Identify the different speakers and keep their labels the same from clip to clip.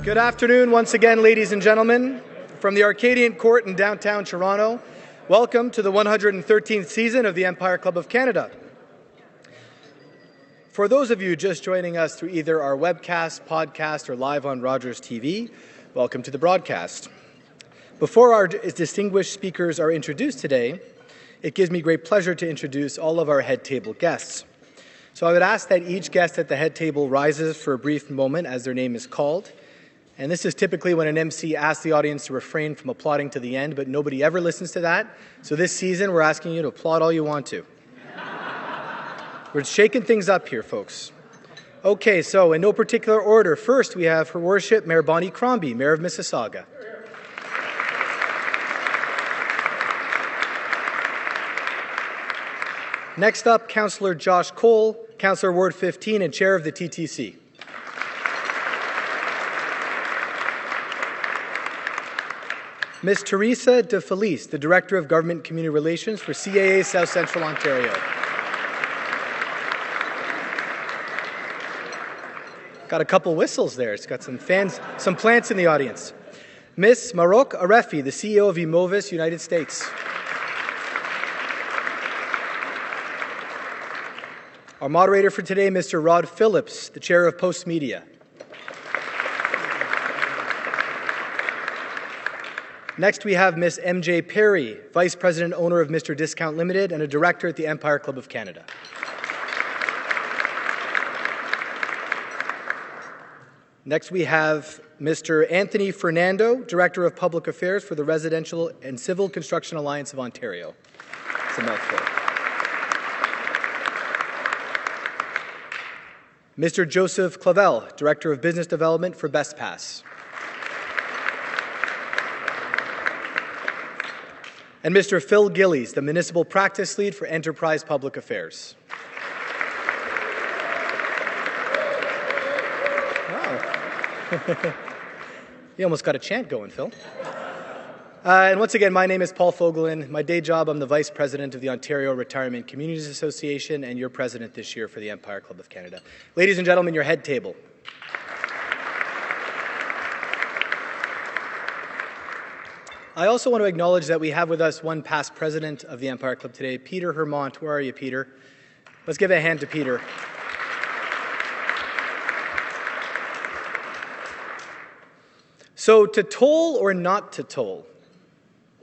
Speaker 1: Good afternoon once again, ladies and gentlemen. From the Arcadian Court in downtown Toronto, welcome to the 113th season of the Empire Club of Canada. For those of you just joining us through either our webcast, podcast, or live on Rogers TV, welcome to the broadcast. Before our distinguished speakers are introduced today, it gives me great pleasure to introduce all of our head table guests. So I would ask that each guest at the head table rises for a brief moment as their name is called. And this is typically when an MC asks the audience to refrain from applauding to the end, but nobody ever listens to that. So this season, we're asking you to applaud all you want to. We're shaking things up here, folks. Okay, so in no particular order, first we have Her Worship Mayor Bonnie Crombie, Mayor of Mississauga. Next up, Councillor Josh Cole, Councillor Ward 15 and Chair of the TTC. Ms. Teresa De Felice, the Director of Government Community Relations for CAA South Central Ontario. Got a couple whistles there. It's got some fans, some plants in the audience. Ms. Mahrokh Arefi, the CEO of Emovis United States. Our moderator for today, Mr. Rod Phillips, the Chair of Post Media. Next, we have Ms. MJ Perry, Vice President, owner of Mr. Discount Limited and a Director at the Empire Club of Canada. Next, we have Mr. Anthony Fernando, Director of Public Affairs for the Residential and Civil Construction Alliance of Ontario. It's a mouthful. Mr. Joseph Clavel, Director of Business Development for BestPass. And Mr. Phil Gillies, the Municipal Practice Lead for Enterprise Public Affairs. Wow. You almost got a chant going, Phil. And once again, my name is Paul Fogelin. My day job, I'm the Vice President of the Ontario Retirement Communities Association and your President this year for the Empire Club of Canada. Ladies and gentlemen, your head table. I also want to acknowledge that we have with us one past president of the Empire Club today, Peter Hermont. Where are you, Peter? Let's give a hand to Peter. So, to toll or not to toll?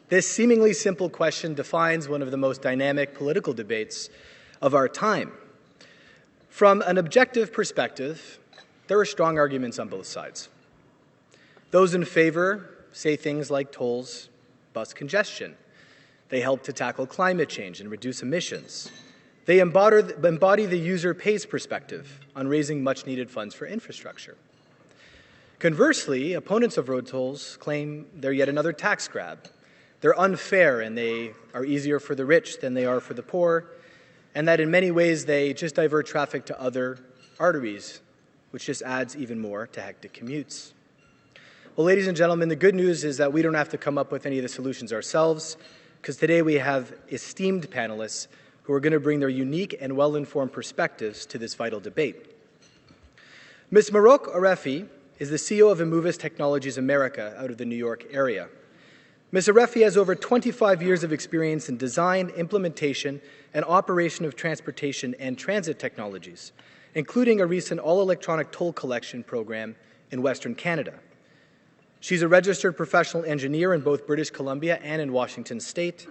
Speaker 1: This seemingly simple question defines one of the most dynamic political debates of our time. From an objective perspective, there are strong arguments on both sides. Those in favor say things like tolls bust congestion. They help to tackle climate change and reduce emissions. They embody the user pays perspective on raising much-needed funds for infrastructure. Conversely, opponents of road tolls claim they're yet another tax grab. They're unfair and they are easier for the rich than they are for the poor, and that in many ways they just divert traffic to other arteries, which just adds even more to hectic commutes. Well, ladies and gentlemen, the good news is that we don't have to come up with any of the solutions ourselves, because today we have esteemed panelists who are going to bring their unique and well-informed perspectives to this vital debate. Ms. Mahrokh Arefi is the CEO of Emovis Technologies America out of the New York area. Ms. Arefi has over 25 years of experience in design, implementation, and operation of transportation and transit technologies, including a recent all-electronic toll collection program in Western Canada. She's a registered professional engineer in both British Columbia and in Washington State,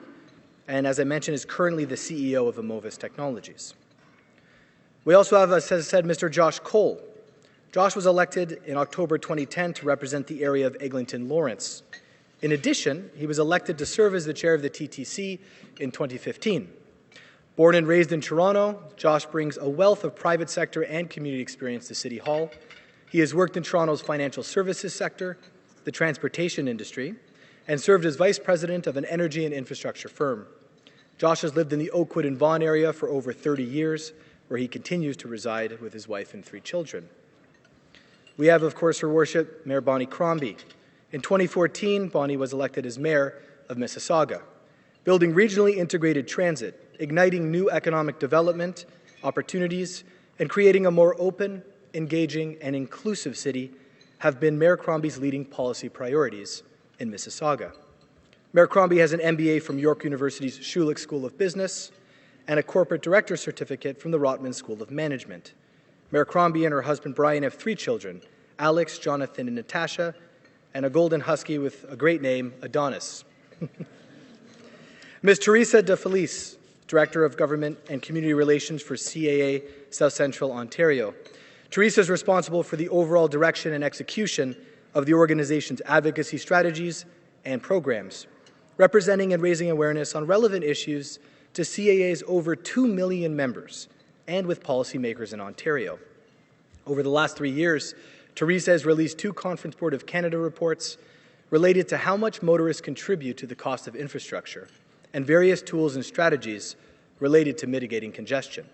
Speaker 1: and as I mentioned, is currently the CEO of Emovis Technologies. We also have, as I said, Mr. Josh Cole. Josh was elected in October 2010 to represent the area of Eglinton Lawrence. In addition, he was elected to serve as the chair of the TTC in 2015. Born and raised in Toronto, Josh brings a wealth of private sector and community experience to City Hall. He has worked in Toronto's financial services sector, the transportation industry, and served as vice president of an energy and infrastructure firm. Josh has lived in the Oakwood and Vaughan area for over 30 years, where he continues to reside with his wife and 3 children. We have, of course, Her Worship Mayor Bonnie Crombie. In 2014, Bonnie was elected as mayor of Mississauga, building regionally integrated transit, igniting new economic development opportunities, and creating a more open, engaging, and inclusive city have been Mayor Crombie's leading policy priorities in Mississauga. Mayor Crombie has an MBA from York University's Schulich School of Business and a corporate director certificate from the Rotman School of Management. Mayor Crombie and her husband Brian have 3 children, Alex, Jonathan, and Natasha, and a golden husky with a great name, Adonis. Ms. Teresa De Felice, Director of Government and Community Relations for CAA South Central Ontario. Teresa is responsible for the overall direction and execution of the organization's advocacy strategies and programs, representing and raising awareness on relevant issues to CAA's over 2 million members and with policymakers in Ontario. Over the last 3 years, Teresa has released 2 Conference Board of Canada reports related to how much motorists contribute to the cost of infrastructure and various tools and strategies related to mitigating congestion.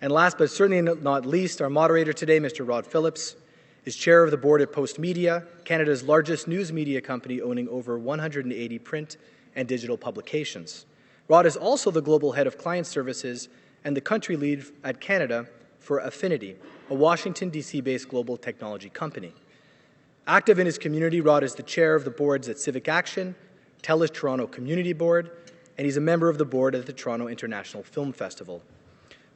Speaker 1: And last but certainly not least, our moderator today, Mr. Rod Phillips, is chair of the board at Post Media, Canada's largest news media company owning over 180 print and digital publications. Rod is also the global head of client services and the country lead at Canada for Affinity, a Washington, D.C.-based global technology company. Active in his community, Rod is the chair of the boards at Civic Action, TELUS Toronto Community Board, and he's a member of the board at the Toronto International Film Festival.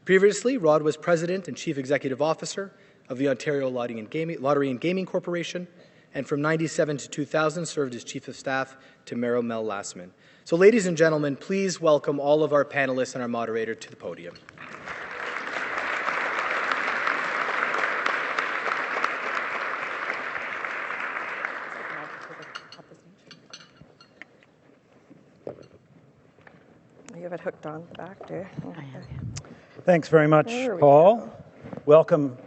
Speaker 1: Previously, Rod was president and chief executive officer of the Ontario Lottery and Gaming Corporation, and from 1997 to 2000 served as chief of staff to Mayor Mel Lastman. So ladies and gentlemen, please welcome all of our panelists and our moderator to the podium.
Speaker 2: You have it hooked on the back, do you?
Speaker 3: Thanks very much, Paul. Welcome,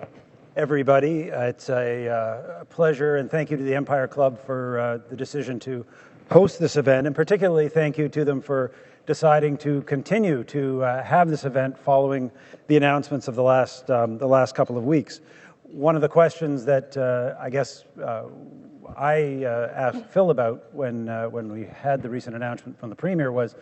Speaker 3: everybody. It's a pleasure, and thank you to the Empire Club for the decision to host this event, and particularly thank you to them for deciding to continue to have this event following the announcements of the last couple of weeks. One of the questions that I guess I asked Phil about when we had the recent announcement from the Premier was,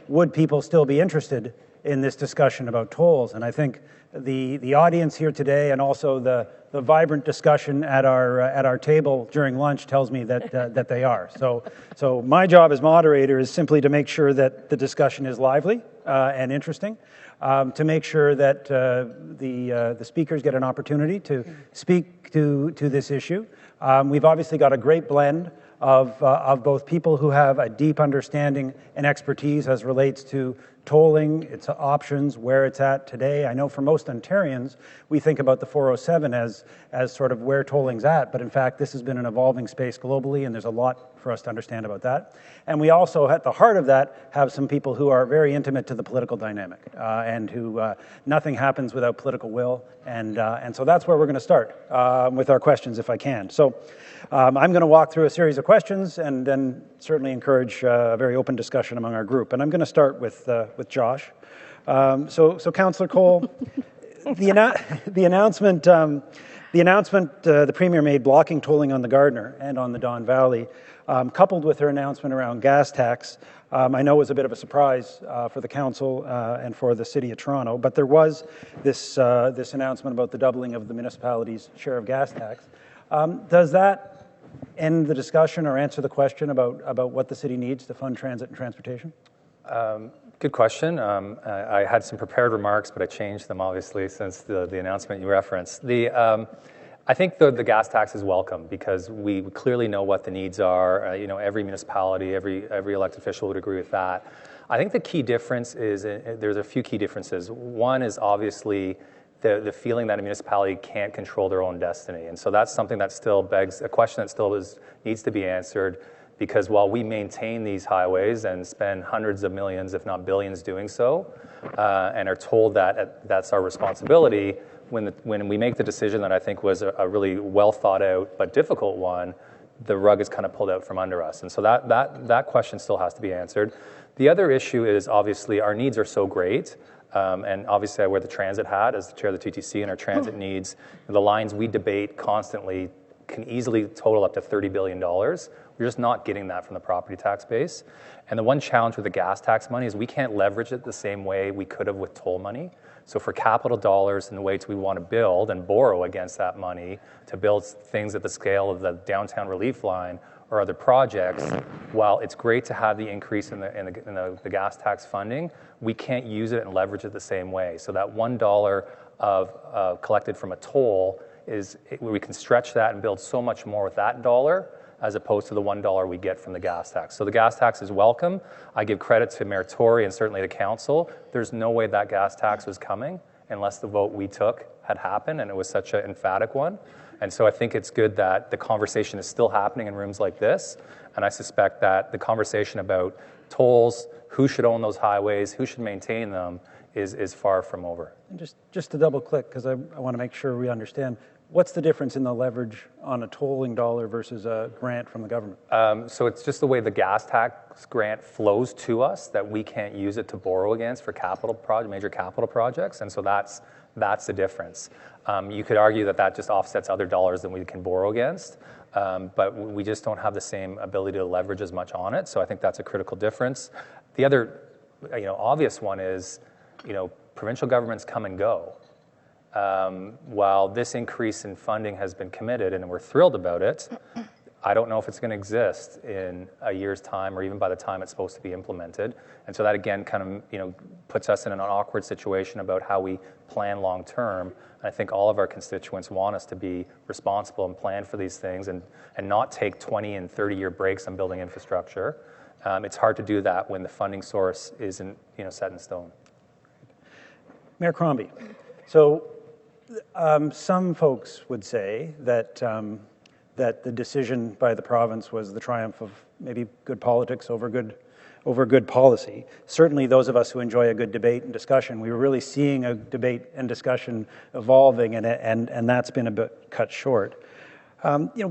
Speaker 3: would people still be interested in this discussion about tolls? And I think the audience here today, and also the vibrant discussion at our table during lunch, tells me that they are. So my job as moderator is simply to make sure that the discussion is lively and interesting, to make sure that the speakers get an opportunity to speak to this issue. We've obviously got a great blend of both people who have a deep understanding and expertise as relates to tolling, its options, where it's at today. I know for most Ontarians, we think about the 407 as sort of where tolling's at, but in fact, this has been an evolving space globally, and there's a lot for us to understand about that. And we also, at the heart of that, have some people who are very intimate to the political dynamic, and who nothing happens without political will, and so that's where we're going to start with our questions, if I can. So I'm going to walk through a series of questions and then certainly encourage a very open discussion among our group. And I'm going to start with Josh. So Councillor Cole, the announcement the Premier made blocking tolling on the Gardiner and on the Don Valley, coupled with her announcement around gas tax, I know was a bit of a surprise for the Council and for the City of Toronto, but there was this announcement about the doubling of the municipality's share of gas tax. Does that end the discussion or answer the question about what the city needs to fund transit and transportation?
Speaker 4: Good question. I had some prepared remarks, but I changed them obviously since the announcement you referenced. I think the gas tax is welcome because we clearly know what the needs are. Every municipality, every elected official would agree with that. I think the key difference is there's a few key differences. One is obviously the feeling that a municipality can't control their own destiny, and so that's something that still begs a question that still needs to be answered. Because while we maintain these highways and spend hundreds of millions, if not billions, doing so, and are told that that's our responsibility, when we make the decision that I think was a really well thought out but difficult one, the rug is kind of pulled out from under us. And so that question still has to be answered. The other issue is obviously our needs are so great, and obviously I wear the transit hat as the chair of the TTC, and our transit needs, the lines we debate constantly can easily total up to $30 billion. We're just not getting that from the property tax base. And the one challenge with the gas tax money is we can't leverage it the same way we could have with toll money. So for capital dollars and the ways we want to build and borrow against that money to build things at the scale of the downtown relief line or other projects, while it's great to have the increase in the gas tax funding, we can't use it and leverage it the same way. So that $1 of collected from a toll we can stretch that and build so much more with that dollar as opposed to the $1 we get from the gas tax. So the gas tax is welcome. I give credit to Mayor Tory and certainly the council. There's no way that gas tax was coming unless the vote we took had happened, and it was such an emphatic one. And so I think it's good that the conversation is still happening in rooms like this, and I suspect that the conversation about tolls, who should own those highways, who should maintain them, is far from over.
Speaker 3: And just to double click, because I want to make sure we understand, what's the difference in the leverage on a tolling dollar versus a grant from the government?
Speaker 4: So it's just the way the gas tax grant flows to us that we can't use it to borrow against for major capital projects, and so that's the difference. You could argue that just offsets other dollars that we can borrow against, but we just don't have the same ability to leverage as much on it, so I think that's a critical difference. The other obvious one is provincial governments come and go. While this increase in funding has been committed and we're thrilled about it, I don't know if it's going to exist in a year's time or even by the time it's supposed to be implemented. And so that again kind of puts us in an awkward situation about how we plan long term. And I think all of our constituents want us to be responsible and plan for these things and not take 20 and 30-year breaks on building infrastructure. It's hard to do that when the funding source isn't set in stone.
Speaker 3: Mayor Crombie, so some folks would say that the decision by the province was the triumph of maybe good politics over good policy. Certainly those of us who enjoy a good debate and discussion, we were really seeing a debate and discussion evolving, and that's been a bit cut short.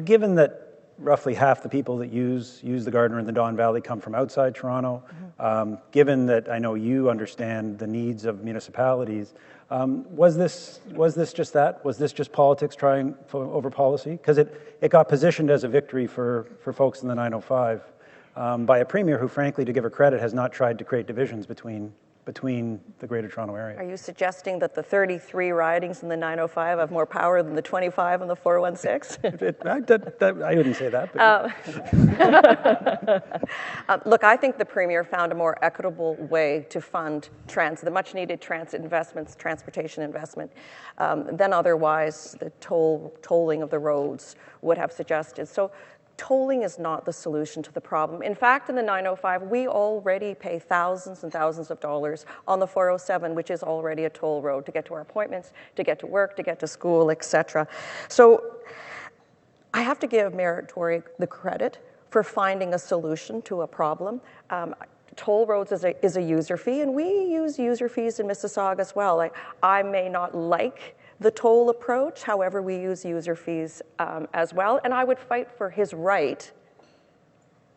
Speaker 3: Given that roughly half the people that use the Gardiner and the Don Valley come from outside Toronto, given that I know you understand the needs of municipalities, was this just that? Was this just politics over policy? Because it got positioned as a victory for folks in the 905 by a premier who, frankly, to give her credit, has not tried to create divisions between the Greater Toronto Area.
Speaker 2: Are you suggesting that the 33 ridings in the 905 have more power than the 25 in the 416?
Speaker 3: I wouldn't say that. But
Speaker 2: Look, I think the Premier found a more equitable way to fund the much-needed transit investments, transportation investment, than otherwise the tolling of the roads would have suggested. So tolling is not the solution to the problem. In fact, in the 905, we already pay thousands and thousands of dollars on the 407, which is already a toll road to get to our appointments, to get to work, to get to school, etc. So I have to give Mayor Tory the credit for finding a solution to a problem. Toll roads is a user fee, and we use user fees in Mississauga as well. I may not like the toll approach, however, we use user fees as well, and I would fight for his right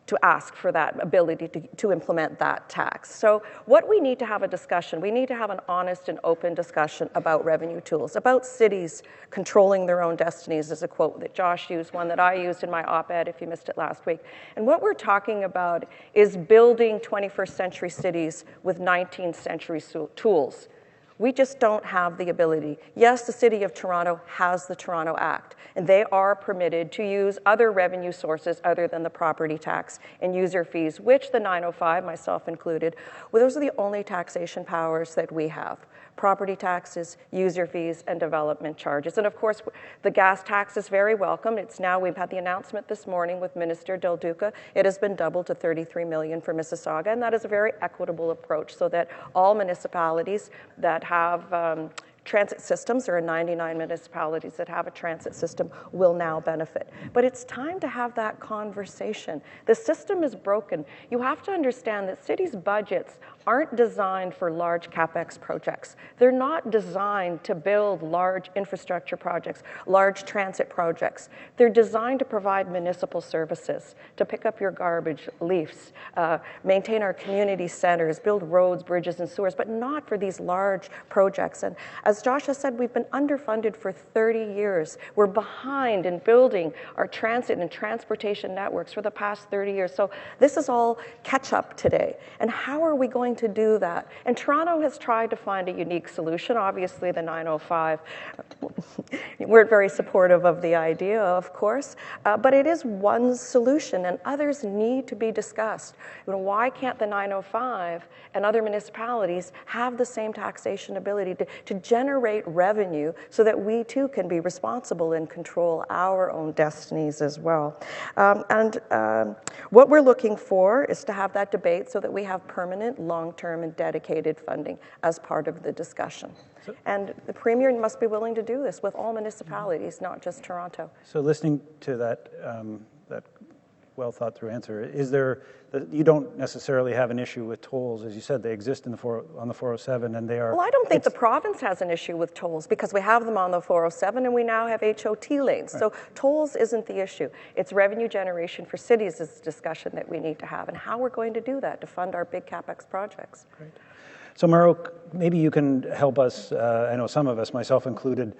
Speaker 2: to ask for that ability to implement that tax. So what we need to have a discussion, we need to have an honest and open discussion about revenue tools, about cities controlling their own destinies, is a quote that Josh used, one that I used in my op-ed if you missed it last week. And what we're talking about is building 21st century cities with 19th century tools. We just don't have the ability. Yes, the City of Toronto has the Toronto Act, and they are permitted to use other revenue sources other than the property tax and user fees, which the 905, myself included, well, those are the only taxation powers that we have. Property taxes, user fees, and development charges. And of course, the gas tax is very welcome. We've had the announcement this morning with Minister Del Duca. It has been doubled to $33 million for Mississauga, and that is a very equitable approach so that all municipalities that have transit systems, there are 99 municipalities that have a transit system, will now benefit. But it's time to have that conversation. The system is broken. You have to understand that cities' budgets aren't designed for large CapEx projects. They're not designed to build large infrastructure projects, large transit projects. They're designed to provide municipal services, to pick up your garbage, leaves, maintain our community centers, build roads, bridges, and sewers, but not for these large projects. And as Josh has said, we've been underfunded for 30 years. We're behind in building our transit and transportation networks for the past 30 years. So this is all catch up today. And how are we going going to do that? And Toronto has tried to find a unique solution. Obviously, the 905 weren't very supportive of the idea, of course, but it is one solution, and others need to be discussed. Why can't the 905 and other municipalities have the same taxation ability to generate revenue so that we too can be responsible and control our own destinies as well? What we're looking for is to have that debate so that we have permanent, long-term, and dedicated funding as part of the discussion. And the Premier must be willing to do this with all municipalities, not just Toronto.
Speaker 3: So listening to that well-thought-through answer, you don't necessarily have an issue with tolls. As you said, they exist on the 407, and they are...
Speaker 2: Well, I don't think the province has an issue with tolls because we have them on the 407, and we now have HOT lanes. Right. So tolls isn't the issue. It's revenue generation for cities is the discussion that we need to have, and how we're going to do that to fund our big CapEx projects.
Speaker 3: Great. So Mahrokh, maybe you can help us, I know some of us, myself included,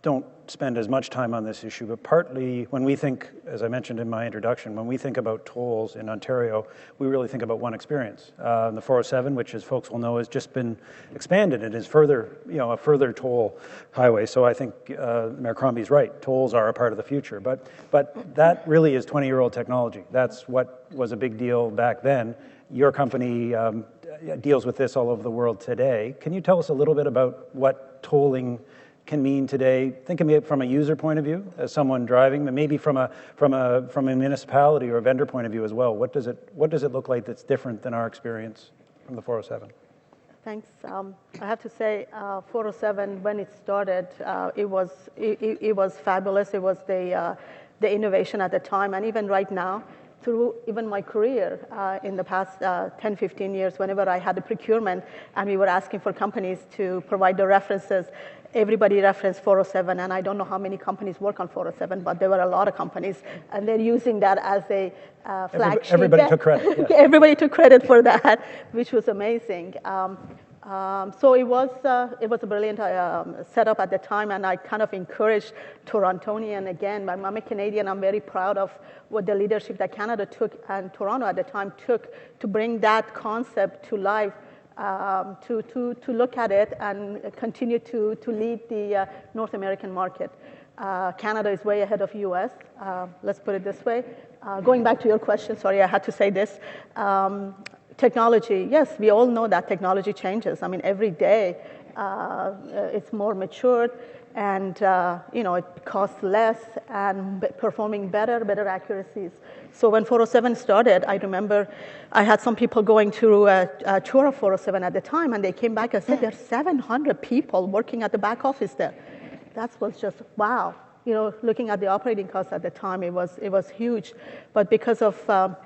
Speaker 3: don't spend as much time on this issue, but partly when we think, as I mentioned in my introduction, when we think about tolls in Ontario, we really think about one experience. The 407, which as folks will know, has just been expanded. It is further, a further toll highway. So I think Mayor Crombie's right. Tolls are a part of the future, but that really is 20-year-old technology. That's what was a big deal back then. Your company deals with this all over the world today. Can you tell us a little bit about what tolling can mean today? Think of it from a user point of view, as someone driving, but maybe from a municipality or a vendor point of view as well. What does it look like that's different than our experience from the 407?
Speaker 5: Thanks. I have to say, 407 when it started, it was fabulous. It was the innovation at the time, and even right now, through even my career in the past 10, 15 years, whenever I had a procurement and we were asking for companies to provide the references, everybody referenced 407, and I don't know how many companies work on 407, but there were a lot of companies, and they're using that as a flagship.
Speaker 3: Everybody took credit. Yeah.
Speaker 5: Everybody took credit for that, which was amazing. So it was a brilliant setup at the time, and I kind of encouraged Torontonian again. I'm a Canadian. I'm very proud of what the leadership that Canada took and Toronto at the time took to bring that concept to life, to look at it and continue to lead the North American market. Canada is way ahead of U.S. Let's put it this way. Going back to your question, sorry, I had to say this. Technology, yes, we all know that technology changes. I mean, every day it's more matured, and it costs less and performing better accuracies. So when 407 started, I remember I had some people going through a tour of 407 at the time, and they came back and said there's 700 people working at the back office there. That was just wow. Looking at the operating costs at the time, it was huge, but because of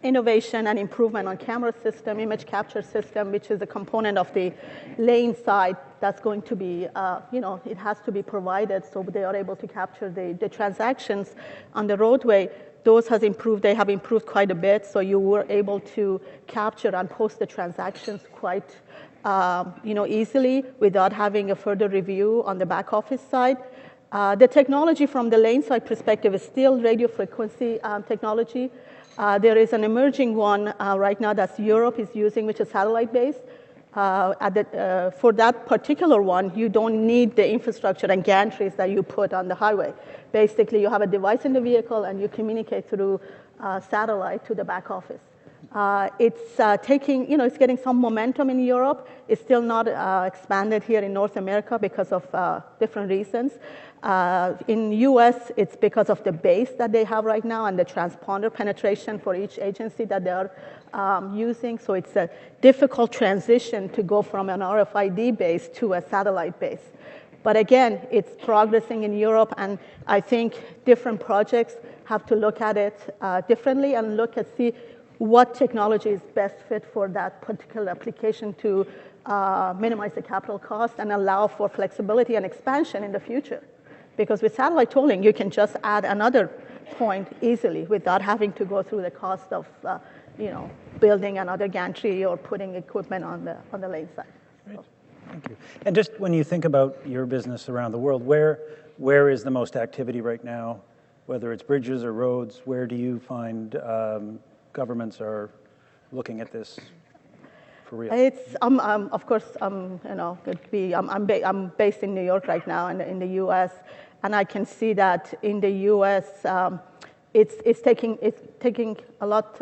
Speaker 5: innovation and improvement on camera system, image capture system, which is a component of the lane side that's going to be, it has to be provided so they are able to capture the transactions on the roadway. Those have improved. They have improved quite a bit, so you were able to capture and post the transactions quite easily without having a further review on the back office side. The technology from the lane side perspective is still radio frequency technology. There is an emerging one right now that Europe is using, which is satellite-based. For that particular one, you don't need the infrastructure and gantries that you put on the highway. Basically, you have a device in the vehicle and you communicate through satellite to the back office. It's it's getting some momentum in Europe. It's still not expanded here in North America because of different reasons. In U.S., it's because of the base that they have right now and the transponder penetration for each agency that they are using. So it's a difficult transition to go from an RFID base to a satellite base. But again, it's progressing in Europe, and I think different projects have to look at it differently and see what technology is best fit for that particular application to minimize the capital cost and allow for flexibility and expansion in the future. Because with satellite tolling, you can just add another point easily without having to go through the cost of building another gantry or putting equipment on the lane side.
Speaker 3: Great. Thank you. And just when you think about your business around the world, where is the most activity right now? Whether it's bridges or roads, where do you find governments are looking at this? for real?
Speaker 5: It's of course I'm based in New York right now in the U.S. and I can see that in the U.S. It's taking a lot.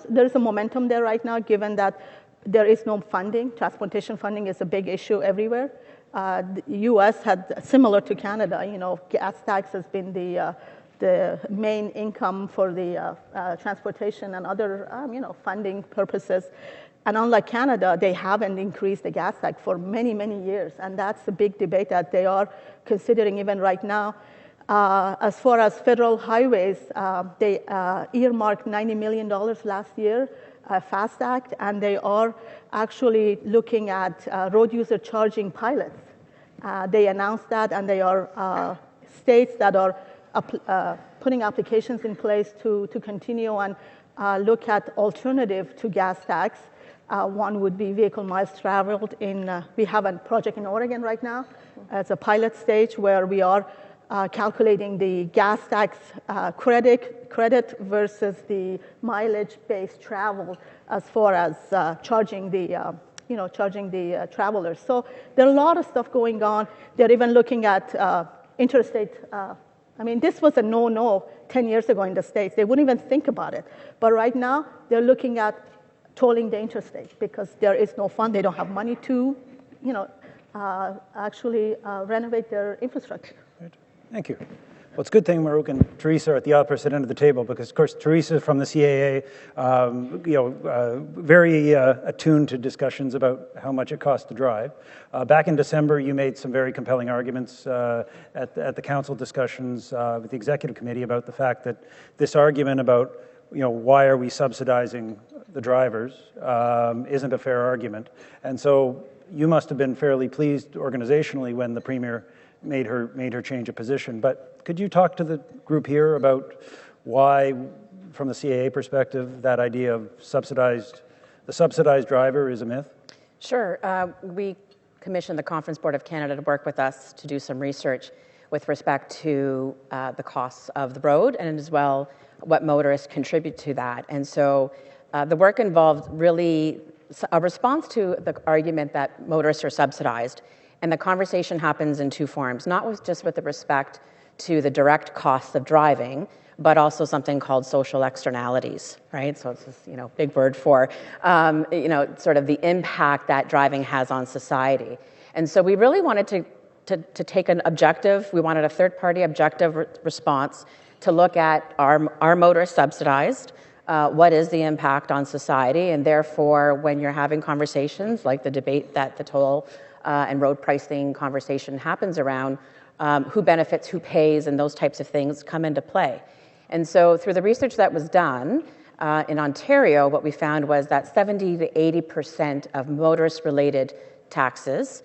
Speaker 5: There's a momentum there right now, given that there is no funding. Transportation funding is a big issue everywhere. The U.S. had similar to Canada. Gas tax has been the main income for the transportation and other funding purposes. And unlike Canada, they haven't increased the gas tax for many, many years. And that's a big debate that they are considering even right now. As far as federal highways, they earmarked $90 million last year, FAST Act, and they are actually looking at road user charging pilots. They announced that, and they are states that are putting applications in place to continue and look at alternative to gas tax. One would be vehicle miles traveled. We have a project in Oregon right now. It's a pilot stage where we are calculating the gas tax credit versus the mileage-based travel as far as charging the travelers. So there are a lot of stuff going on. They're even looking at interstate. This was a no-no 10 years ago in the States. They wouldn't even think about it. But right now, they're looking at tolling the interstate because there is no fund. They don't have money to, actually renovate their infrastructure.
Speaker 3: Right. Thank you. Well, it's a good thing Mahrokh and Teresa are at the opposite end of the table because, of course, Teresa from the CAA, very attuned to discussions about how much it costs to drive. Back in December, you made some very compelling arguments at the council discussions with the executive committee about the fact that this argument about, why are we subsidizing the drivers isn't a fair argument. And so you must have been fairly pleased organizationally when the Premier made her change of position. But could you talk to the group here about why, from the CAA perspective, that idea of the subsidized driver is a myth?
Speaker 6: Sure. We commissioned the Conference Board of Canada to work with us to do some research with respect to the costs of the road and as well what motorists contribute to that. And so the work involved really a response to the argument that motorists are subsidized. And the conversation happens in two forms, not just with respect to the direct costs of driving, but also something called social externalities, right? So it's this, big word for, sort of the impact that driving has on society. And so we really wanted to take an objective, we wanted a third-party objective response to look at our motorists subsidized, what is the impact on society, and therefore when you're having conversations like the debate that the toll and road pricing conversation happens around, who benefits, who pays, and those types of things come into play. And so through the research that was done in Ontario, what we found was that 70 to 80% of motorist-related taxes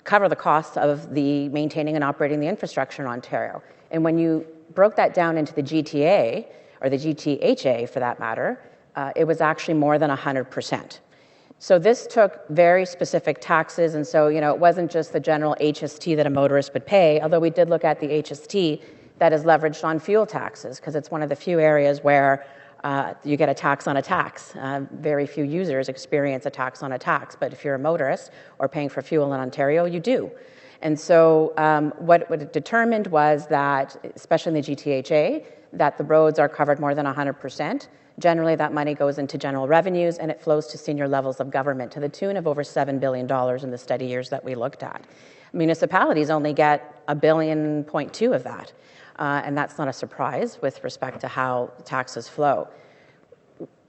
Speaker 6: cover the costs of the maintaining and operating the infrastructure in Ontario. And when you broke that down into the GTA, or the GTHA for that matter, it was actually more than 100%. So this took very specific taxes, and so it wasn't just the general HST that a motorist would pay, although we did look at the HST that is leveraged on fuel taxes, because it's one of the few areas where you get a tax on a tax. Very few users experience a tax on a tax, but if you're a motorist or paying for fuel in Ontario, you do. And so what it determined was that, especially in the GTHA, that the roads are covered more than 100%. Generally, that money goes into general revenues and it flows to senior levels of government to the tune of over $7 billion in the study years that we looked at. Municipalities only get $1.2 billion of that, and that's not a surprise with respect to how taxes flow.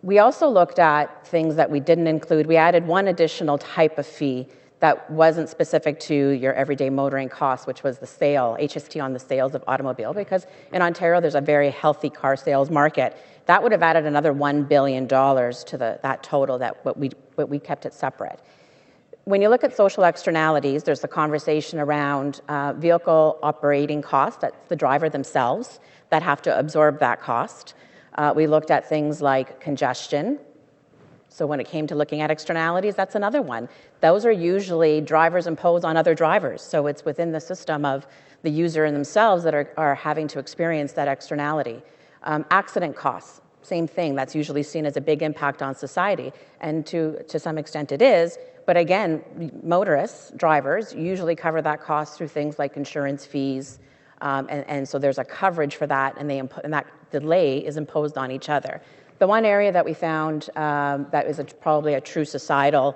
Speaker 6: We also looked at things that we didn't include. We added one additional type of fee that wasn't specific to your everyday motoring costs, which was the HST on the sales of automobile, because in Ontario there's a very healthy car sales market. That would have added another $1 billion to that total, but we kept it separate. When you look at social externalities, there's the conversation around vehicle operating costs. That's the driver themselves that have to absorb that cost. We looked at things like congestion. So when it came to looking at externalities, that's another one. Those are usually drivers impose on other drivers. So it's within the system of the user and themselves that are having to experience that externality. Accident costs. same thing. That's usually seen as a big impact on society, and to some extent it is. But again, motorists, drivers, usually cover that cost through things like insurance fees, and so there's a coverage for that, and that delay is imposed on each other. The one area that we found that is probably a true societal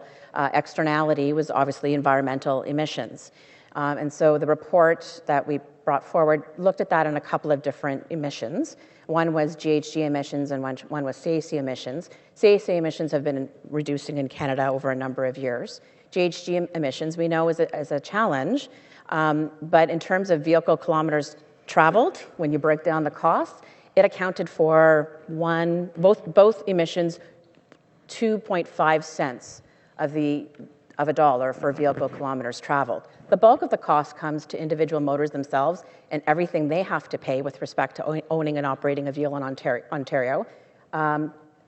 Speaker 6: externality was obviously environmental emissions. And so the report that we brought forward looked at that in a couple of different emissions. One was GHG emissions and one was CAC emissions. CAC emissions have been reducing in Canada over a number of years. GHG emissions we know is a challenge, but in terms of vehicle kilometers traveled, when you break down the costs, it accounted for both emissions 2.5 cents of a dollar for vehicle kilometers traveled. The bulk of the cost comes to individual motors themselves and everything they have to pay with respect to owning and operating a vehicle in Ontario.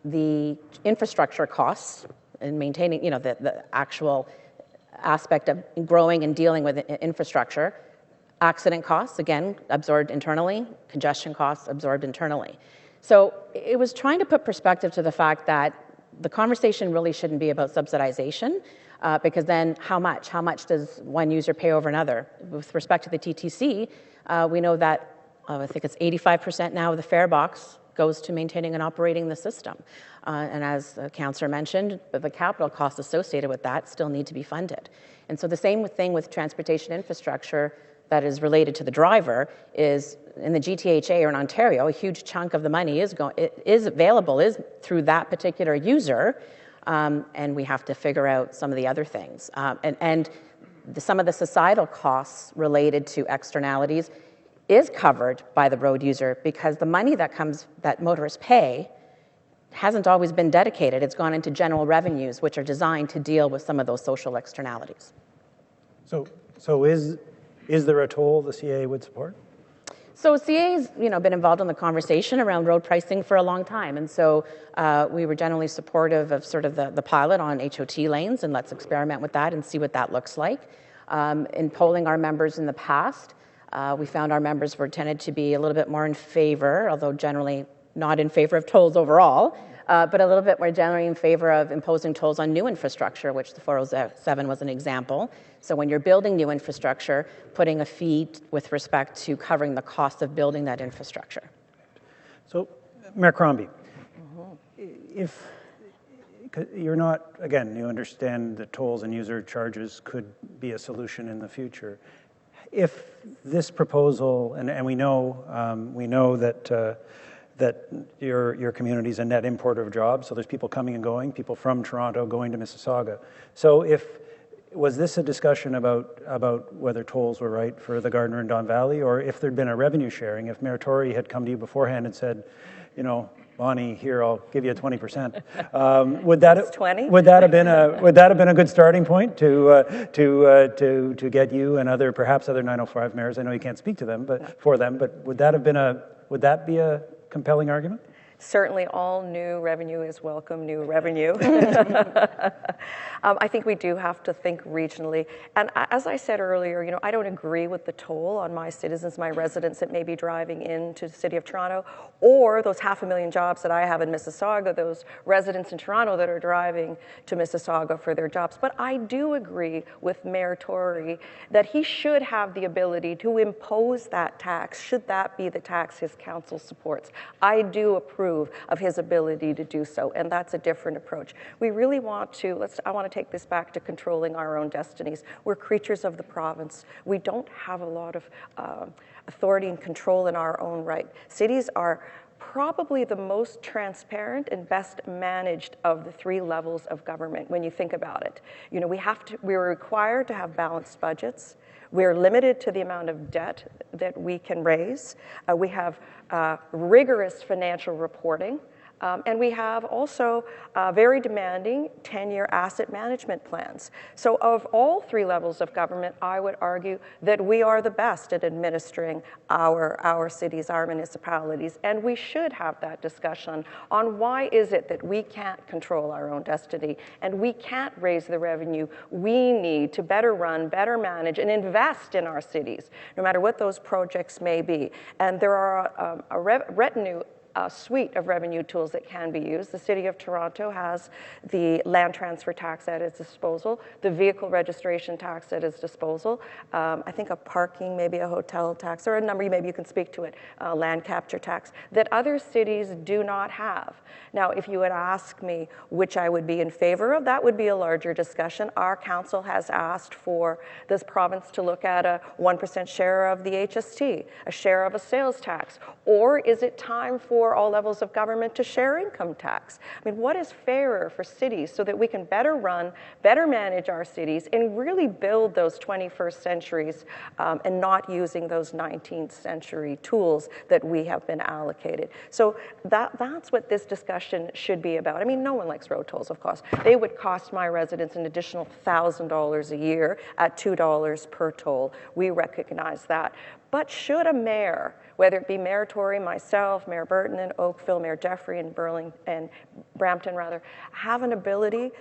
Speaker 6: The infrastructure costs and maintaining, the actual aspect of growing and dealing with infrastructure. Accident costs, again, absorbed internally. Congestion costs absorbed internally. So it was trying to put perspective to the fact that the conversation really shouldn't be about subsidization, because then how much? How much does one user pay over another? With respect to the TTC, we know that I think it's 85% now of the fare box goes to maintaining and operating the system. And as the councillor mentioned, the capital costs associated with that still need to be funded. And so the same thing with transportation infrastructure that is related to the driver is in the GTHA or in Ontario, a huge chunk of the money is available through that particular user, and we have to figure out some of the other things. Some of the societal costs related to externalities is covered by the road user because the money that motorists pay hasn't always been dedicated. It's gone into general revenues, which are designed to deal with some of those social externalities.
Speaker 3: So is there a toll the CA would support?
Speaker 6: So CA's, been involved in the conversation around road pricing for a long time, and so we were generally supportive of sort of the pilot on HOT lanes, and let's experiment with that and see what that looks like. In polling our members in the past, we found our members tended to be a little bit more in favor, although generally not in favor of tolls overall, but a little bit more generally in favor of imposing tolls on new infrastructure, which the 407 was an example. So when you're building new infrastructure, putting a fee with respect to covering the cost of building that infrastructure.
Speaker 3: So, Mayor Crombie, if you're not, again, you understand that tolls and user charges could be a solution in the future. If this proposal, and we know that your community is a net importer of jobs, so there's people coming and going, people from Toronto going to Mississauga. So was this a discussion about whether tolls were right for the Gardiner and Don Valley, or if there'd been a revenue sharing, if Mayor Tory had come to you beforehand and said, Bonnie, here, I'll give you 20%. Would that have been a good starting point to get you and perhaps other 905 mayors? I know you can't speak to them, but would that be a compelling argument?
Speaker 2: Certainly all new revenue is welcome new revenue. I think we do have to think regionally. And as I said earlier, I don't agree with the toll on my citizens, my residents that may be driving into the City of Toronto, or those 500,000 jobs that I have in Mississauga, those residents in Toronto that are driving to Mississauga for their jobs. But I do agree with Mayor Tory that he should have the ability to impose that tax, should that be the tax his council supports. I do approve of his ability to do so, and that's a different approach. We really want to, I want to take this back to controlling our own destinies. We're creatures of the province. We don't have a lot of authority and control in our own right. Cities are probably the most transparent and best managed of the three levels of government when you think about it. We're required to have balanced budgets. We're limited to the amount of debt that we can raise. We have rigorous financial reporting. And we have also very demanding 10-year asset management plans. So of all three levels of government, I would argue that we are the best at administering our cities, our municipalities, and we should have that discussion on why is it that we can't control our own destiny and we can't raise the revenue we need to better run, better manage, and invest in our cities, no matter what those projects may be. And there are a retinue suite of revenue tools that can be used. The City of Toronto has the land transfer tax at its disposal, the vehicle registration tax at its disposal, I think a parking, maybe a hotel tax, or a number, maybe you can speak to it, land capture tax, that other cities do not have. Now, if you would ask me which I would be in favor of, that would be a larger discussion. Our council has asked for this province to look at a 1% share of the HST, a share of a sales tax, or is it time for all levels of government to share income tax? I mean, what is fairer for cities so that we can better run, better manage our cities, and really build those 21st centuries and not using those 19th century tools that we have been allocated. So that's what this discussion should be about. I mean, no one likes road tolls, of course. They would cost my residents an additional $1,000 a year at $2 per toll. We recognize that. But should a mayor, whether it be Mayor Tory, myself, Mayor Burton in Oakville, Mayor Jeffrey in Brampton, have an ability,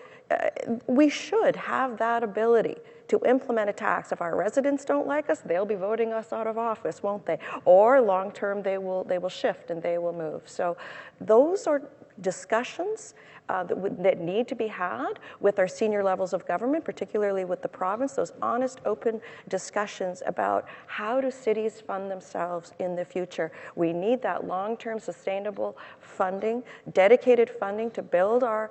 Speaker 2: we should have that ability to implement a tax. If our residents don't like us, they'll be voting us out of office, won't they? Or long-term, they will shift and they will move. So those are discussions that need to be had with our senior levels of government, particularly with the province, those honest, open discussions about how do cities fund themselves in the future. We need that long-term sustainable funding, dedicated funding to build our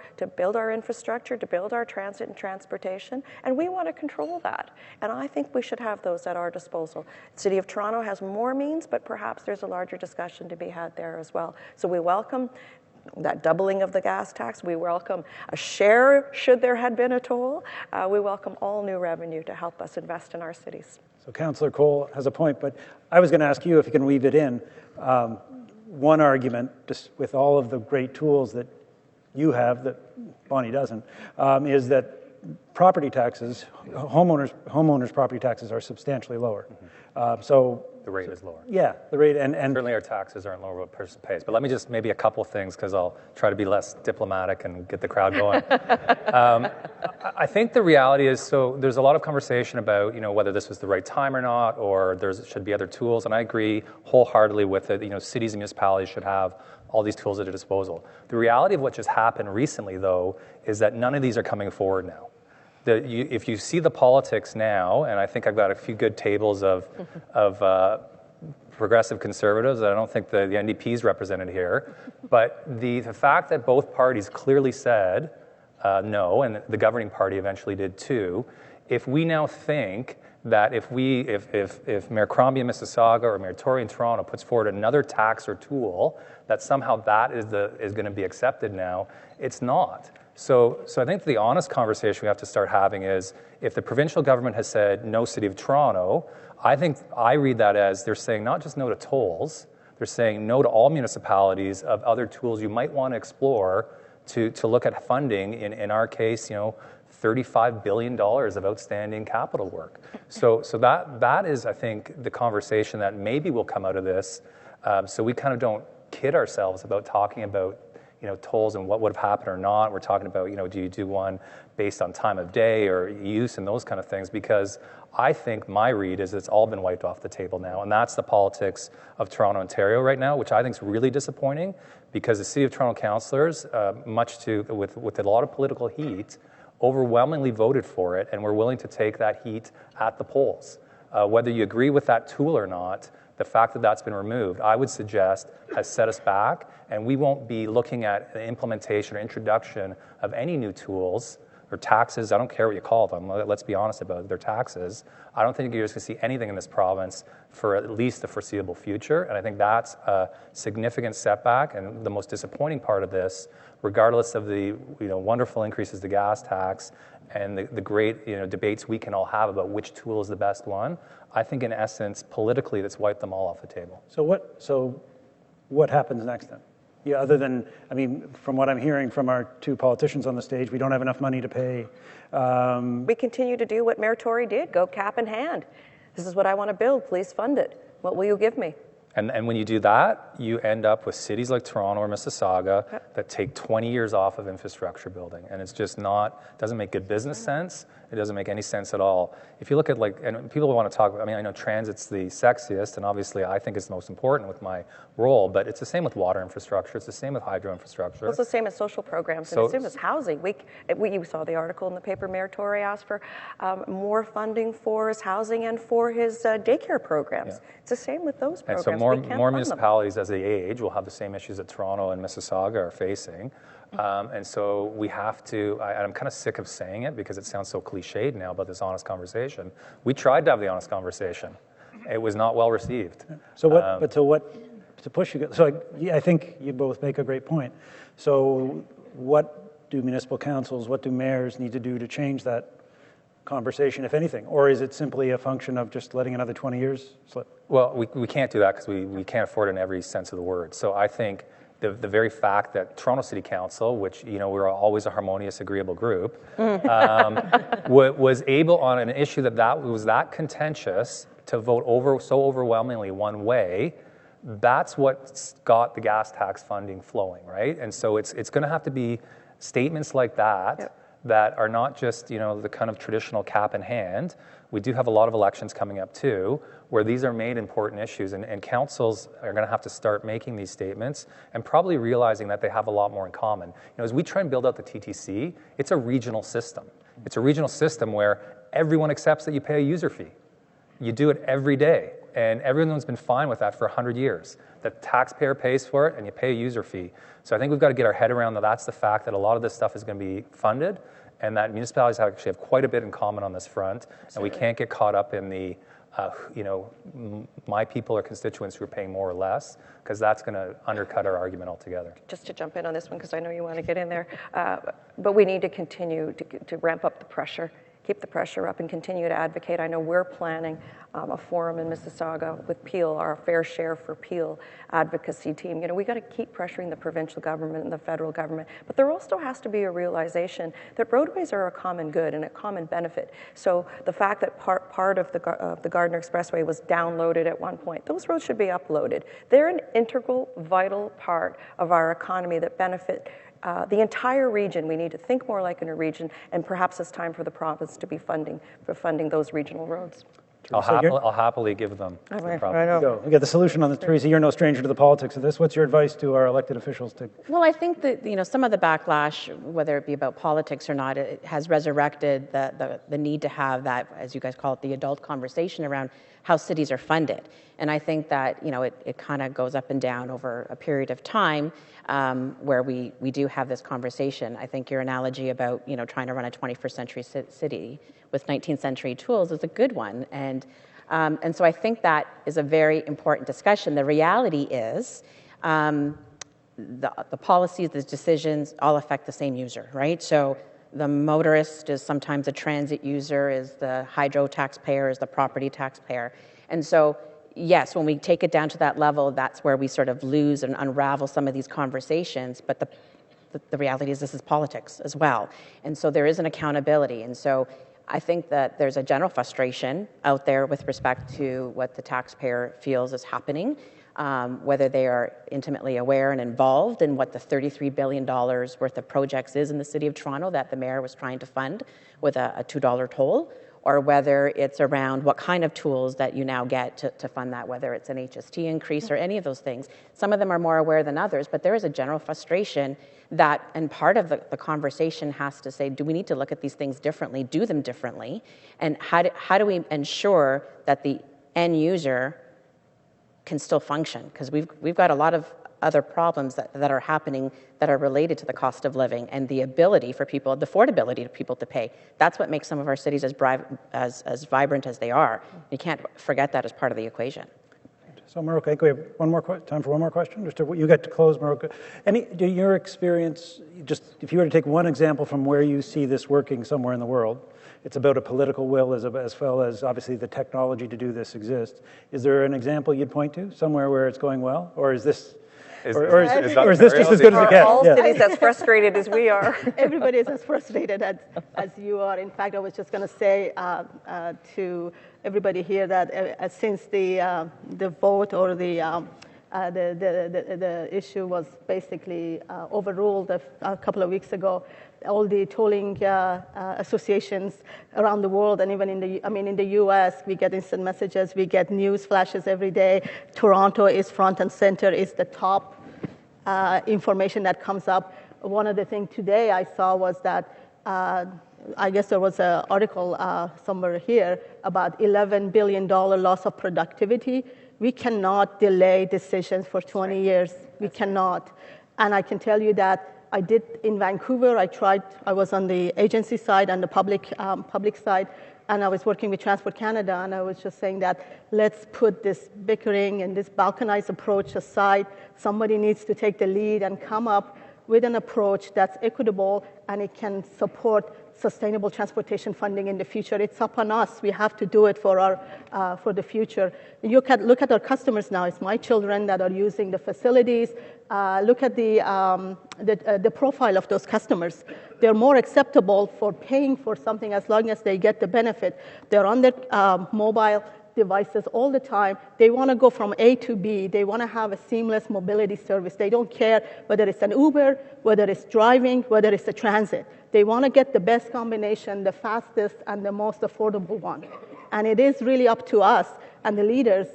Speaker 2: infrastructure, to build our transit and transportation, and we want to control that. And I think we should have those at our disposal. The City of Toronto has more means, but perhaps there's a larger discussion to be had there as well. So we welcome that doubling of the gas tax. We welcome a share, should there had been a toll. We welcome all new revenue to help us invest in our cities.
Speaker 3: So Councillor Cole has a point, but I was going to ask you if you can weave it in. One argument, just with all of the great tools that you have that Bonnie doesn't, is that property taxes, homeowners' property taxes are substantially lower. So
Speaker 4: the rate is lower.
Speaker 3: Yeah, the rate and
Speaker 4: certainly our taxes aren't lower what a person pays. But let me just maybe a couple things because I'll try to be less diplomatic and get the crowd going. I think the reality is, so there's a lot of conversation about whether this was the right time or not, or there should be other tools, and I agree wholeheartely with it. Cities and municipalities should have all these tools at their disposal. The reality of what just happened recently, though, is that none of these are coming forward now. If you see the politics now, and I think I've got a few good tables of progressive conservatives, I don't think the NDP is represented here, but the fact that both parties clearly said no, and the governing party eventually did too, if we now think that if Mayor Crombie in Mississauga or Mayor Tory in Toronto puts forward another tax or tool, that somehow that is going to be accepted now, it's not. So I think the honest conversation we have to start having is, if the provincial government has said no, City of Toronto, I read that as they're saying not just no to tolls, they're saying no to all municipalities of other tools you might want to explore to look at funding, in our case, $35 billion of outstanding capital work. So that is, I think, the conversation that maybe will come out of this. So we kind of don't kid ourselves about talking about tolls and what would have happened or not. We're talking about, do you do one based on time of day or use and those kind of things, because I think my read is it's all been wiped off the table now, and that's the politics of Toronto, Ontario right now, which I think is really disappointing, because the City of Toronto councillors, with a lot of political heat, overwhelmingly voted for it, and we're willing to take that heat at the polls. Whether you agree with that tool or not, the fact that that's been removed, I would suggest, has set us back, and we won't be looking at the implementation or introduction of any new tools or taxes. I don't care what you call them. Let's be honest about it. They're taxes. I don't think you're just going to see anything in this province for at least the foreseeable future, and I think that's a significant setback. And the most disappointing part of this, regardless of the wonderful increases to gas tax and the great debates we can all have about which tool is the best one, I think in essence politically that's wiped them all off the table.
Speaker 3: So what happens next then? Yeah, other than, from what I'm hearing from our two politicians on the stage, we don't have enough money to pay.
Speaker 2: We continue to do what Mayor Tory did, go cap in hand. This is what I want to build, please fund it. What will you give me?
Speaker 4: And when you do that, you end up with cities like Toronto or Mississauga that take 20 years off of infrastructure building. And it's just doesn't make good business sense, It doesn't make any sense at all. If you look at and people want to talk, I mean, I know transit's the sexiest, and obviously I think it's the most important with my role, but it's the same with water infrastructure, it's the same with hydro infrastructure.
Speaker 2: Well, it's the same as social programs, and the same as housing. You saw the article in the paper, Mayor Tory asked for more funding for his housing and for his daycare programs. Yeah. It's the same with those programs.
Speaker 4: And so more municipalities as they age will have the same issues that Toronto and Mississauga are facing. And so we have to, I'm kind of sick of saying it because it sounds so cliched now about this honest conversation. We tried to have the honest conversation. It was not well received.
Speaker 3: So to push you, so I think you both make a great point. So what do municipal councils, what do mayors need to do to change that conversation, if anything? Or is it simply a function of just letting another 20 years slip?
Speaker 4: Well, we can't do that because we can't afford it in every sense of the word. So I think the very fact that Toronto City Council, which, we're always a harmonious, agreeable group, was able on an issue that was that contentious to vote so overwhelmingly one way, that's what got the gas tax funding flowing, right? And so it's going to have to be statements like that. Yep. That are not just, the kind of traditional cap in hand. We do have a lot of elections coming up too, where these are made important issues, and councils are going to have to start making these statements and probably realizing that they have a lot more in common. As we try and build out the TTC, it's a regional system. It's a regional system where everyone accepts that you pay a user fee. You do it every day, and everyone's been fine with that for 100 years. The taxpayer pays for it, and you pay a user fee. So I think we've got to get our head around that that's the fact that a lot of this stuff is going to be funded, and that municipalities actually have quite a bit in common on this front, and we can't get caught up in the, my people or constituents who are paying more or less, because that's going to undercut our argument altogether.
Speaker 2: Just to jump in on this one, because I know you want to get in there, but we need to continue to ramp up the pressure, keep the pressure up, and continue to advocate. I know we're planning a forum in Mississauga with Peel, our Fair Share for Peel advocacy team. We got to keep pressuring the provincial government and the federal government, but there also has to be a realization that roadways are a common good and a common benefit. So the fact that part of the Gardiner Expressway was downloaded at one point, those roads should be uploaded. They're an integral, vital part of our economy that benefit the entire region. We need to think more like in a region, and perhaps it's time for the province to be funding those regional roads.
Speaker 4: I'll happily give them.
Speaker 3: I know. We got the solution on this. Teresa, you're no stranger to the politics of this. What's your advice to our elected officials?
Speaker 6: Well, I think that some of the backlash, whether it be about politics or not, it has resurrected the need to have that, as you guys call it, the adult conversation around how cities are funded. And I think that it kind of goes up and down over a period of time where we do have this conversation. I think your analogy about trying to run a 21st century city with 19th century tools is a good one, and so I think that is a very important discussion. The reality is the policies, the decisions all affect the same user, right? So the motorist is sometimes a transit user, is the hydro taxpayer, is the property taxpayer. And so, yes, when we take it down to that level, that's where we sort of lose and unravel some of these conversations. But the reality is this is politics as well. And so there is an accountability. And so I think that there's a general frustration out there with respect to what the taxpayer feels is happening, whether they are intimately aware and involved in what the $33 billion worth of projects is in the City of Toronto that the mayor was trying to fund with a $2 toll, or whether it's around what kind of tools that you now get to fund that, whether it's an HST increase or any of those things. Some of them are more aware than others, but there is a general frustration that, and part of the conversation has to say, do we need to look at these things differently, do them differently, and how do we ensure that the end user can still function? Because we've got a lot of other problems that are happening that are related to the cost of living and the ability for people, the affordability of people to pay. That's what makes some of our cities as vibrant as they are. You can't forget that as part of the equation.
Speaker 3: So, Mahrokh, I think we have time for one more question. You got to close, Mahrokh. Your experience, just if you were to take one example from where you see this working somewhere in the world, it's about a political will as well as obviously the technology to do this exists. Is there an example you'd point to somewhere where it's going well, or is this? Or is this just as good as it gets?
Speaker 2: All cities as frustrated as we are.
Speaker 5: Everybody is as frustrated as you are. In fact, I was just going to say to everybody here that since the vote or the The issue was basically overruled a couple of weeks ago. All the tolling associations around the world, and even in the U.S., we get instant messages, we get news flashes every day. Toronto is front and center, is the top information that comes up. One of the things today I saw was that I guess there was an article somewhere here about $11 billion loss of productivity. We cannot delay decisions for 20 years. We cannot. And I can tell you that I did in Vancouver. I was on the agency side and the public side, and I was working with Transport Canada, and I was just saying that let's put this bickering and this balkanized approach aside. Somebody needs to take the lead and come up with an approach that's equitable and it can support sustainable transportation funding in the future. It's upon us. We have to do it for the future. Look at our customers now. It's my children that are using the facilities. Look at the profile of those customers. They're more acceptable for paying for something as long as they get the benefit. They're on their mobile devices all the time. They want to go from A to B. They want to have a seamless mobility service. They don't care whether it's an Uber, whether it's driving, whether it's a transit. They want to get the best combination, the fastest and the most affordable one. And it is really up to us and the leaders,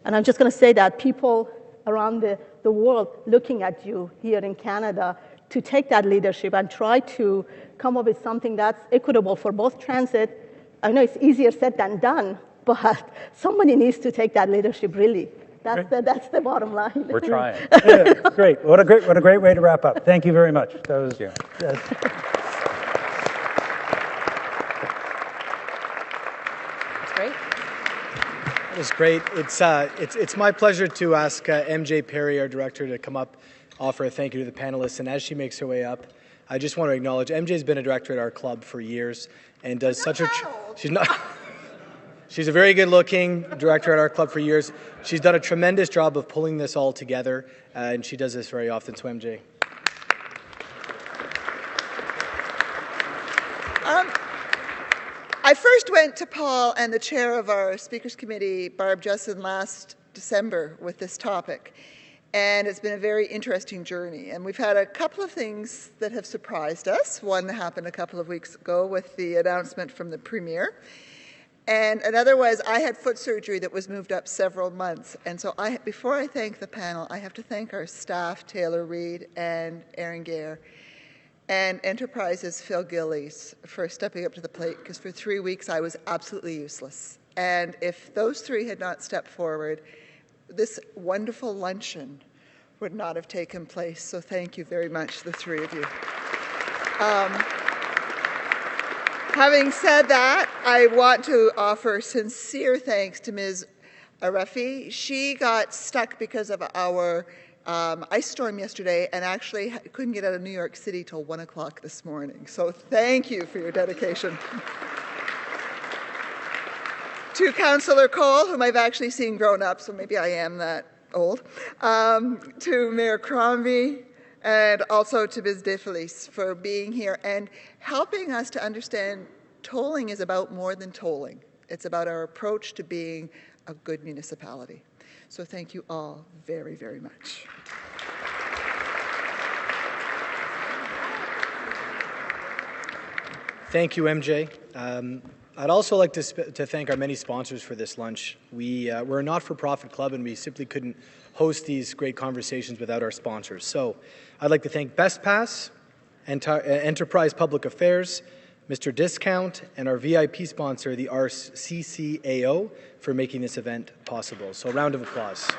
Speaker 5: and I'm just going to say that people around the world looking at you here in Canada to take that leadership and try to come up with something that's equitable for both transit. I know it's easier said than done, but somebody needs to take that leadership, really. That's the bottom line.
Speaker 4: We're trying.
Speaker 3: Yeah, great. What a great way to wrap up. Thank you very much. That was,
Speaker 1: That was great. It's my pleasure to ask MJ Perry, our director, to come up, offer a thank you to the panelists. And as she makes her way up, I just want to acknowledge MJ's been a director at our club for years and does such a. She's not. She's a very good-looking director at our club for years. She's done a tremendous job of pulling this all together, and she does this very often. So, MJ.
Speaker 7: I first went to Paul and the chair of our Speakers Committee, Barb Justin, last December with this topic. And it's been a very interesting journey. And we've had a couple of things that have surprised us. One happened a couple of weeks ago with the announcement from the Premier. And another was I had foot surgery that was moved up several months. And so before I thank the panel, I have to thank our staff, Taylor Reid and Aaron Gare, and Enterprise's Phil Gillies for stepping up to the plate, because for 3 weeks I was absolutely useless. And if those three had not stepped forward, this wonderful luncheon would not have taken place. So thank you very much, the three of you. Having said that, I want to offer sincere thanks to Ms. Arefi. She got stuck because of our ice storm yesterday and actually couldn't get out of New York City till 1 o'clock this morning. So thank you for your dedication. To Councillor Cole, whom I've actually seen grown up, so maybe I am that old. To Mayor Crombie, and also to Ms. DeFelice for being here and helping us to understand tolling is about more than tolling. It's about our approach to being a good municipality. So thank you all very, very much.
Speaker 1: Thank you, MJ. I'd also like to thank our many sponsors for this lunch. We're a not-for-profit club, and we simply couldn't host these great conversations without our sponsors. So I'd like to thank BestPass, Enterprise Public Affairs, Mr. Discount, and our VIP sponsor, the RCCAO, for making this event possible. So a round of applause.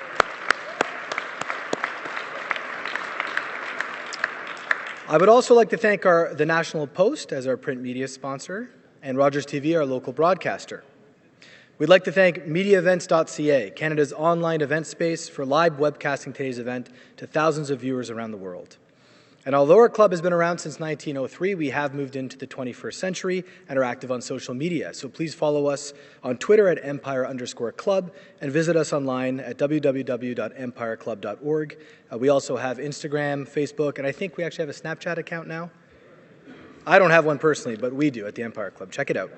Speaker 1: I would also like to thank the National Post as our print media sponsor, and Rogers TV, our local broadcaster. We'd like to thank MediaEvents.ca, Canada's online event space, for live webcasting today's event to thousands of viewers around the world. And although our club has been around since 1903, we have moved into the 21st century and are active on social media. So please follow us on Twitter at empire_club and visit us online at www.empireclub.org. We also have Instagram, Facebook, and I think we actually have a Snapchat account now. I don't have one personally, but we do at the Empire Club. Check it out.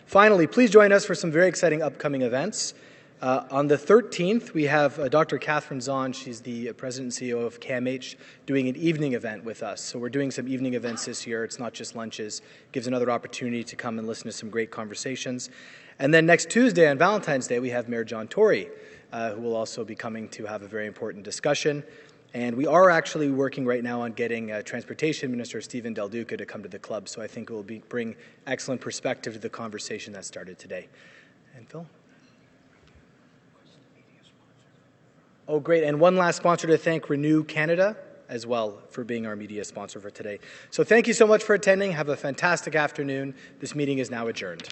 Speaker 1: Finally, please join us for some very exciting upcoming events. On the 13th, we have Dr. Catherine Zahn. She's the president and CEO of CAMH, doing an evening event with us. So we're doing some evening events this year. It's not just lunches. It gives another opportunity to come and listen to some great conversations. And then next Tuesday, on Valentine's Day, we have Mayor John Tory, who will also be coming to have a very important discussion. And we are actually working right now on getting Transportation Minister Stephen Del Duca to come to the club. So I think it will bring excellent perspective to the conversation that started today. And Phil? Oh, great. And one last sponsor to thank, Renew Canada, as well, for being our media sponsor for today. So thank you so much for attending. Have a fantastic afternoon. This meeting is now adjourned.